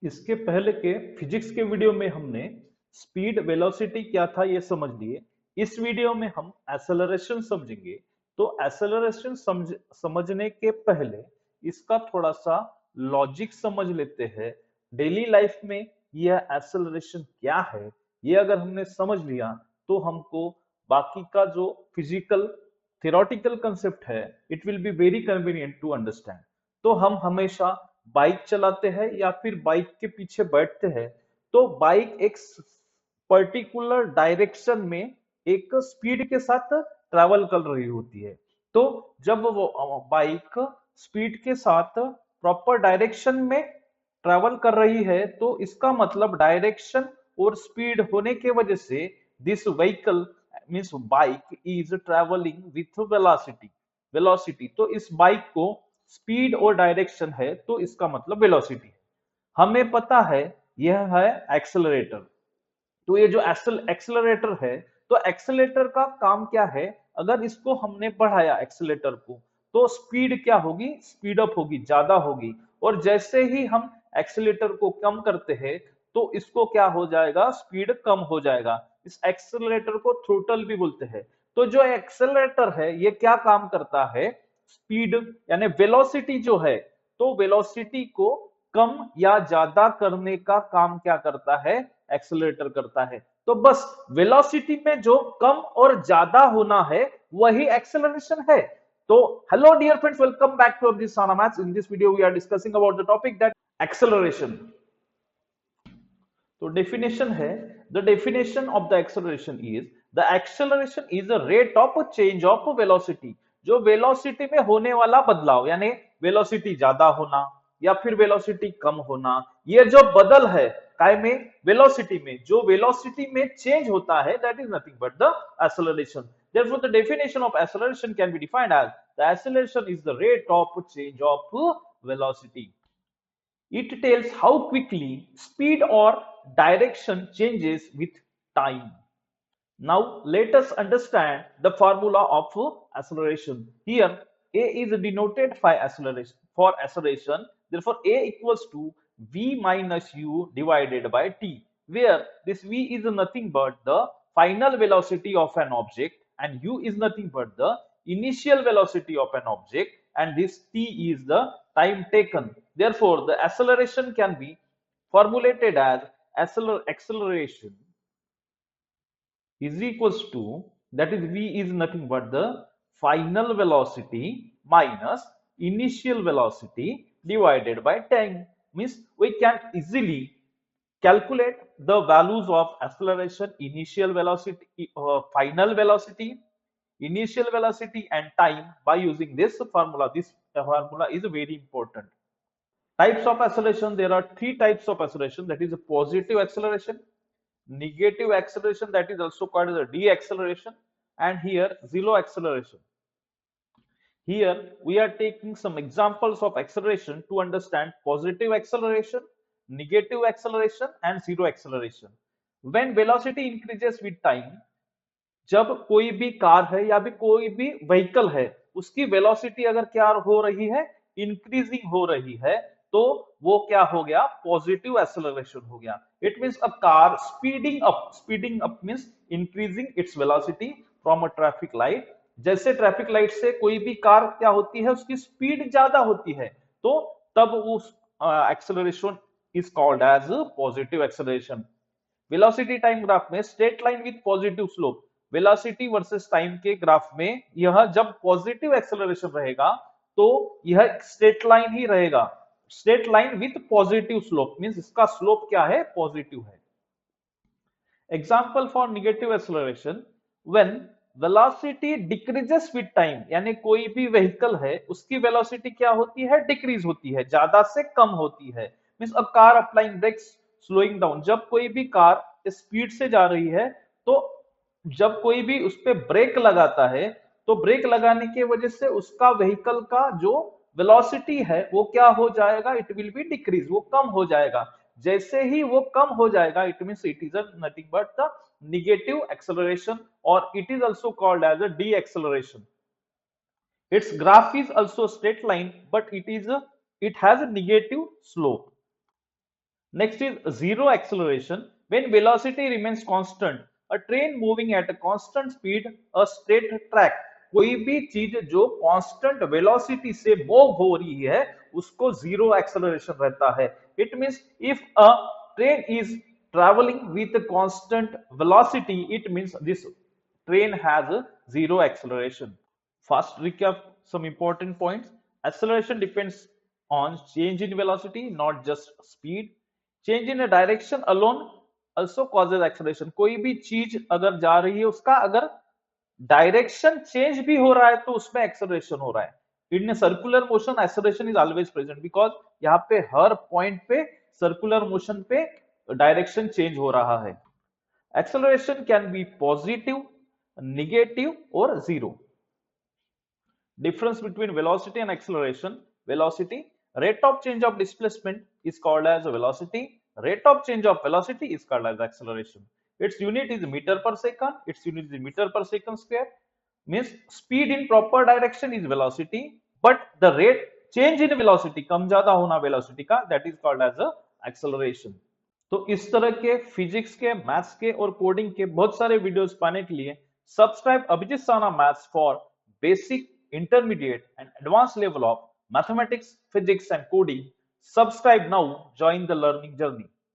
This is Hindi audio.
इसके पहले के फिजिक्स के वीडियो में हमने स्पीड वेलोसिटी क्या था ये समझ लिए। इस वीडियो में हम एक्सेलरेशन समझेंगे। तो एक्सेलरेशन समझने के पहले इसका थोड़ा सा लॉजिक समझ लेते हैं। डेली लाइफ में यह एक्सेलरेशन क्या है ये अगर हमने समझ लिया तो हमको बाकी का जो फिजिकल थ्योरेटिकल कंसेप्ट है it will be very convenient to understand. तो हम हमेशा बाइक चलाते हैं या फिर बाइक के पीछे बैठते हैं तो बाइक एक पर्टिकुलर डायरेक्शन में एक स्पीड के साथ ट्रैवल कर रही होती है। तो जब वो बाइक स्पीड के साथ प्रॉपर डायरेक्शन में ट्रैवल कर रही है तो इसका मतलब डायरेक्शन और स्पीड होने के वजह से this vehicle means bike is travelling with velocity. Velocity तो इस बाइक को स्पीड और डायरेक्शन है तो इसका मतलब वेलोसिटी है। हमें पता है यह है एक्सेलरेटर। तो ये जो एक्सेलरेटर है तो एक्सेलरेटर का काम क्या है, अगर इसको हमने बढ़ाया एक्सेलरेटर को तो स्पीड क्या होगी, स्पीड अप होगी, ज्यादा होगी। और जैसे ही हम एक्सेलरेटर को कम करते हैं तो इसको क्या हो जाएगा, स्पीड कम हो जाएगा। इस एक्सेलरेटर को थ्रोटल भी बोलते हैं। तो जो एक्सेलरेटर है ये क्या काम करता है, स्पीड यानी वेलोसिटी जो है तो वेलोसिटी को कम या ज्यादा करने का काम क्या करता है, एक्सेलरेटर करता है। तो बस वेलोसिटी में जो कम और ज्यादा होना है वही एक्सेलरेशन है। तो hello dear friends, welcome back to Abhijit Sana Maths. In this video we are discussing about the topic that acceleration. तो डेफिनेशन है, the definition of the acceleration is a rate of change of velocity. जो वेलोसिटी में होने वाला बदलाव यानी वेलोसिटी ज्यादा होना या फिर वेलोसिटी कम होना, ये जो बदल है काय में, वेलोसिटी में, जो वेलोसिटी में चेंज होता है that is nothing but the acceleration. Therefore, the definition of acceleration can be defined as the acceleration is the rate of change of velocity. It tells how quickly speed or direction changes with time. Now let us understand the formula of acceleration. Here A is denoted by acceleration for acceleration. Therefore A equals to V minus U divided by T, where this V is nothing but the final velocity of an object and U is nothing but the initial velocity of an object, and this T is the time taken. Therefore the acceleration can be formulated as acceleration is equals to, that is V is nothing but the final velocity minus initial velocity divided by time. Means we can easily calculate the values of acceleration, initial velocity, final velocity, initial velocity and time by using this formula. This formula is very important. Types of acceleration, there are three types of acceleration, that is a positive acceleration, negative acceleration, that is also called as a deceleration, and here zero acceleration. Here we are taking some examples of acceleration to understand positive acceleration, negative acceleration and zero acceleration. When velocity increases with time, जब कोई भी कार है या भी कोई भी व्हीकल है उसकी वेलोसिटी अगर क्या हो रही है, इंक्रीजिंग हो रही है, तो वो क्या हो गया, पॉजिटिव एक्सेलरेशन हो गया। It means a car speeding up means increasing its velocity from a traffic light. जैसे ट्रैफिक लाइट से कोई भी कार क्या होती है, उसकी स्पीड ज्यादा होती है, तो तब उस acceleration is called as positive acceleration. Velocity time graph में straight line with positive slope, velocity versus time के ग्राफ में यह जब पॉजिटिव एक्सेलरेशन रहेगा तो यह स्ट्रेट लाइन ही रहेगा, straight line with positive slope means इसका स्लोप क्या है, पॉजिटिव है। Example for negative acceleration, when velocity decreases with time, यानी कोई भी व्हीकल है उसकी वेलोसिटी क्या होती है, डिक्रीज होती है, ज्यादा से कम होती है। Means a car applying brakes slowing down, जब कोई भी कार स्पीड से जा रही है तो जब कोई भी उस पर ब्रेक लगाता है तो ब्रेक लगाने की वजह से उसका व्हीकल का जो वेलोसिटी है वो क्या हो जाएगा, इट विल बी डिक्रीज, वो कम हो जाएगा। जैसे ही वो कम हो जाएगा it means it is nothing but the negative acceleration, और it is also called as a deceleration. Its graph is also straight line but it has a negative slope. Next is zero acceleration. When velocity remains constant, a train moving at a constant speed, a straight track. कोई भी चीज जो कांस्टेंट वेलोसिटी से मूव हो रही है उसको जीरो एक्सेलरेशन रहता है. It means if a train is traveling with a constant velocity, it means this train has a zero acceleration. First recap some important points. Acceleration depends on change in velocity, not just speed. Change in a direction alone also causes acceleration. कोई भी चीज अगर जा रही है उसका अगर डायरेक्शन चेंज भी हो रहा है तो उसमें एक्सेलरेशन हो रहा है. In circular motion acceleration is always present because यहाँ पे हर पॉइंट पे सर्कुलर मोशन पे डायरेक्शन चेंज हो रहा है. Acceleration can be positive, negative, or zero. Difference between velocity and acceleration. Velocity, rate of change of displacement is called as velocity. Rate of change of velocity is called as acceleration. Its unit is meter per second. Its unit is meter per second square. Means speed in proper direction is velocity, but the rate change in velocity, कम ज्यादा होना velocity का, that is called as a acceleration. तो इस तरह के फिजिक्स के, मैथ्स के और कोडिंग के बहुत सारे वीडियोस पाने के लिए subscribe Abhijit Sana Maths for basic, intermediate and advance level of mathematics, physics and coding. Subscribe now, join the learning journey.